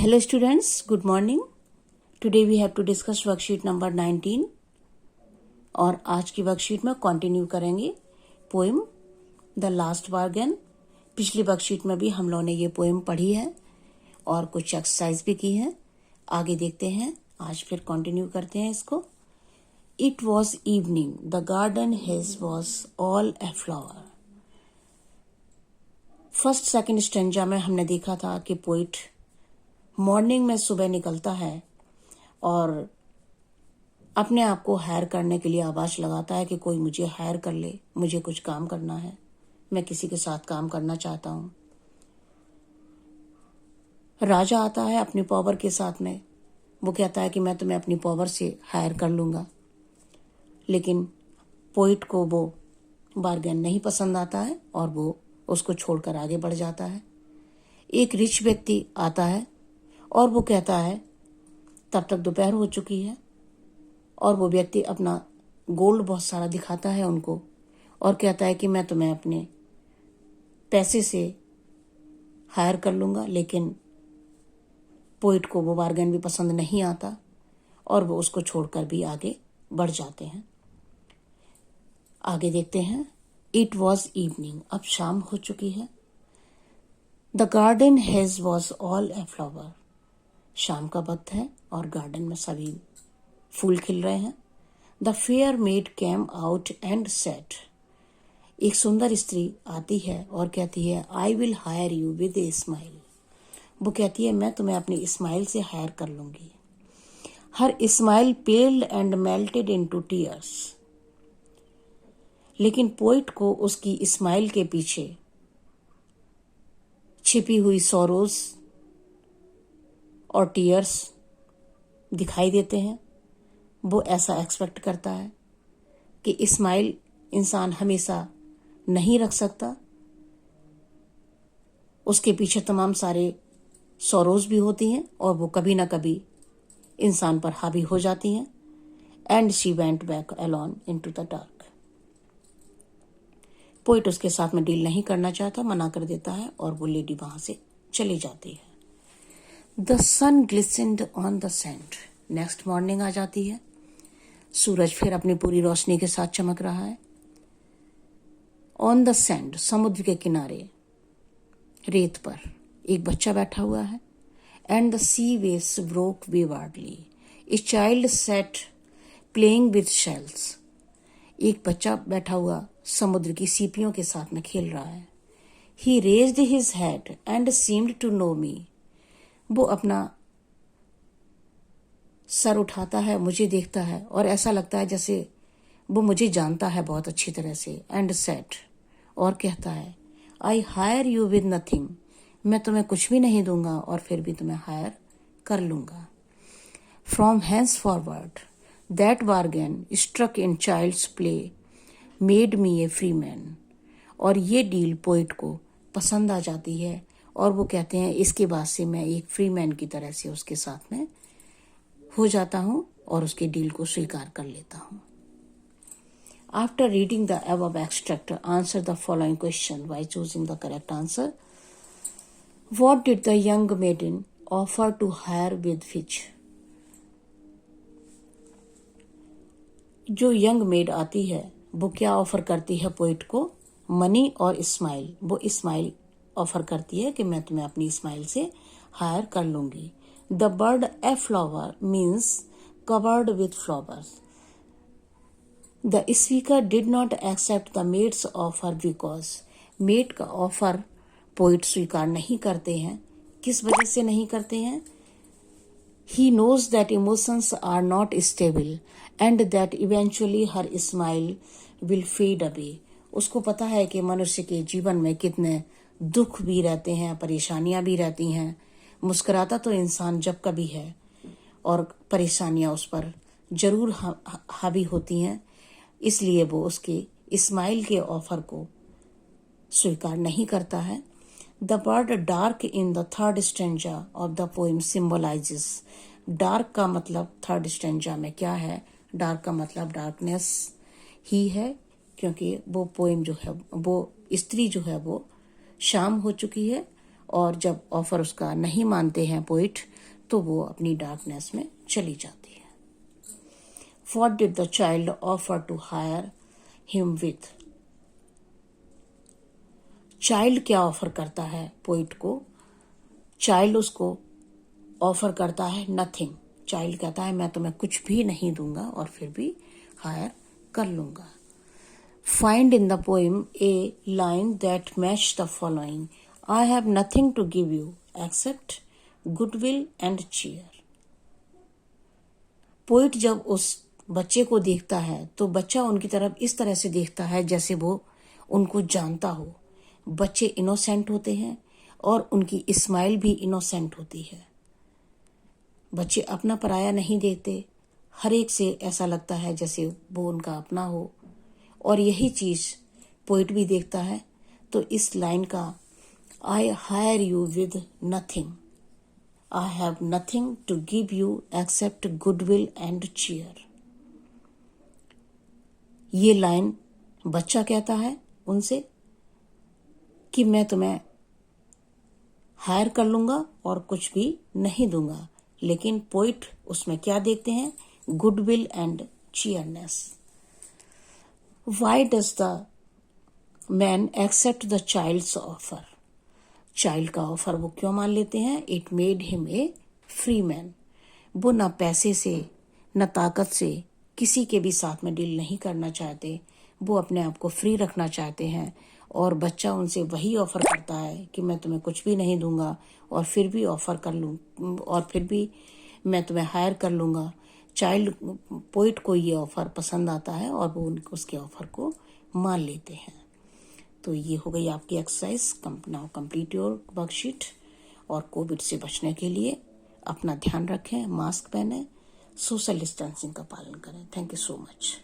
Hello students, good morning. Today we have to discuss worksheet number 19 और आज की worksheet में कंटिन्यू करेंगे पोएम द लास्ट बार्गेन। पिछली वर्कशीट में भी हम लोगों ने ये पोएम पढ़ी है और कुछ एक्सरसाइज भी की है। आगे देखते हैं, आज फिर कंटिन्यू करते हैं इसको। It was evening, the garden his was all a flower. First second stanza में हमने देखा था कि पोइट मॉर्निंग में सुबह निकलता है और अपने आप को हायर करने के लिए आवाज लगाता है कि कोई मुझे हायर कर ले, मुझे कुछ काम करना है, मैं किसी के साथ काम करना चाहता हूं। राजा आता है अपनी पावर के साथ में, वो कहता है कि मैं तुम्हें अपनी पावर से हायर कर लूंगा, लेकिन पोइट को वो बार्गेन नहीं पसंद आता है और वो उसको छोड़कर आगे बढ़ जाता है। एक रिच व्यक्ति आता है और वो कहता है, तब तक दोपहर हो चुकी है, और वो व्यक्ति अपना गोल्ड बहुत सारा दिखाता है उनको और कहता है कि मैं तुम्हें अपने पैसे से हायर कर लूंगा, लेकिन पोइट को वो बार्गेन भी पसंद नहीं आता और वो उसको छोड़कर भी आगे बढ़ जाते हैं। आगे देखते हैं। इट वॉज इवनिंग, अब शाम हो चुकी है। The garden has was all a flower, शाम का वक्त है और गार्डन में सभी फूल खिल रहे हैं। The fair made came out and set, एक सुंदर स्त्री आती है और कहती है, I will hire you with a smile. वो कहती है, मैं तुम्हें अपनी स्माइल से हायर कर लूंगी। Her smile पेल्ड and melted into tears, लेकिन पोइट को उसकी स्माइल के पीछे छिपी हुई सॉरोज और टीयर्स दिखाई देते हैं। वो ऐसा एक्सपेक्ट करता है कि स्माइल इंसान हमेशा नहीं रख सकता, उसके पीछे तमाम सारे सॉरोज भी होती हैं और वो कभी ना कभी इंसान पर हावी हो जाती हैं। And she went back alone into the dark, poet उसके साथ में डील नहीं करना चाहता, मना कर देता है और वो लेडी वहां से चली जाती है। The sun glistened on the sand, next morning आ जाती है, सूरज फिर अपनी पूरी रोशनी के साथ चमक रहा है। ऑन द सैंड, समुद्र के किनारे रेत पर एक बच्चा बैठा हुआ है। And the sea waves broke waywardly, a child sat playing with shells, एक बच्चा बैठा हुआ समुद्र की सीपियों के साथ में खेल रहा है। He raised his head and seemed to know me, वो अपना सर उठाता है, मुझे देखता है और ऐसा लगता है जैसे वो मुझे जानता है बहुत अच्छी तरह से। एंड सेट, और कहता है, आई हायर यू विद नथिंग, मैं तुम्हें कुछ भी नहीं दूंगा और फिर भी तुम्हें हायर कर लूंगा। From hence forward that bargain struck in child's play made me a free man, और ये डील पोइट को पसंद आ जाती है और वो कहते हैं, इसके बाद से मैं एक फ्री मैन की तरह से उसके साथ में हो जाता हूं और उसके डील को स्वीकार कर लेता हूं। After reading the above extract, answer the following question by choosing the correct answer. What did the young maiden offer to hire with fitch, जो यंग मेड आती है वो क्या ऑफर करती है पोइट को? मनी और स्माइल। वो स्माइल ऑफर करती है कि मैं तुम्हें अपनी स्माइल से हायर कर लूंगी। The bird a flower means covered with flowers. The speaker did not accept the maid's offer because, maid का ऑफर पोइट स्वीकार नहीं करते हैं। किस वजह से नहीं करते हैं? He knows that emotions are not stable and that eventually her smile will fade away. उसको पता है कि मनुष्य के जीवन में कितने दुख भी रहते हैं, परेशानियां भी रहती हैं। मुस्कुराता तो इंसान जब कभी है और परेशानियां उस पर जरूर हावी होती हैं, इसलिए वो उसके स्माइल के ऑफर को स्वीकार नहीं करता है। The word dark in the third stanza of the poem symbolizes, dark का मतलब थर्ड स्टेंजा में क्या है? डार्क का मतलब डार्कनेस ही है, क्योंकि वो पोएम जो है, वो स्त्री जो है वो शाम हो चुकी है और जब ऑफर उसका नहीं मानते हैं पोइट, तो वो अपनी डार्कनेस में चली जाती है। What did the child offer to hire him with? Child क्या ऑफर करता है पोइट को? चाइल्ड उसको ऑफर करता है नथिंग। चाइल्ड कहता है मैं तुम्हें कुछ भी नहीं दूंगा और फिर भी हायर कर लूंगा। Find in the poem a line that match the following. I have nothing to give you except goodwill and cheer. Poet जब उस बच्चे को देखता है तो बच्चा उनकी तरफ इस तरह से देखता है जैसे वो उनको जानता हो। बच्चे इनोसेंट होते हैं और उनकी स्माइल भी इनोसेंट होती है। बच्चे अपना पराया नहीं देखते, हर एक से ऐसा लगता है जैसे वो उनका अपना हो, और यही चीज पोइट भी देखता है। तो इस लाइन का I hire you with nothing, I have nothing to give you except goodwill and cheer, ये लाइन बच्चा कहता है उनसे कि मैं तुम्हें हायर कर लूंगा और कुछ भी नहीं दूंगा। लेकिन पोइट उसमें क्या देखते हैं? Goodwill and cheeriness. Why does the man accept the child's offer? Child का ऑफर वो क्यों मान लेते हैं? It made him a free man. वो न पैसे से न ताकत से किसी के भी साथ में डील नहीं करना चाहते, वो अपने आप को फ्री रखना चाहते हैं। और बच्चा उनसे वही ऑफर करता है कि मैं तुम्हें कुछ भी नहीं दूंगा और फिर भी ऑफर कर लूँ और फिर भी मैं तुम्हें हायर कर लूँगा। चाइल्ड पोइट को ये ऑफर पसंद आता है और वो उसके ऑफर को मान लेते हैं। तो ये हो गई आपकी exercise. Now complete your worksheet. और कोविड से बचने के लिए अपना ध्यान रखें, मास्क पहने, सोशल डिस्टेंसिंग का पालन करें। Thank you so much.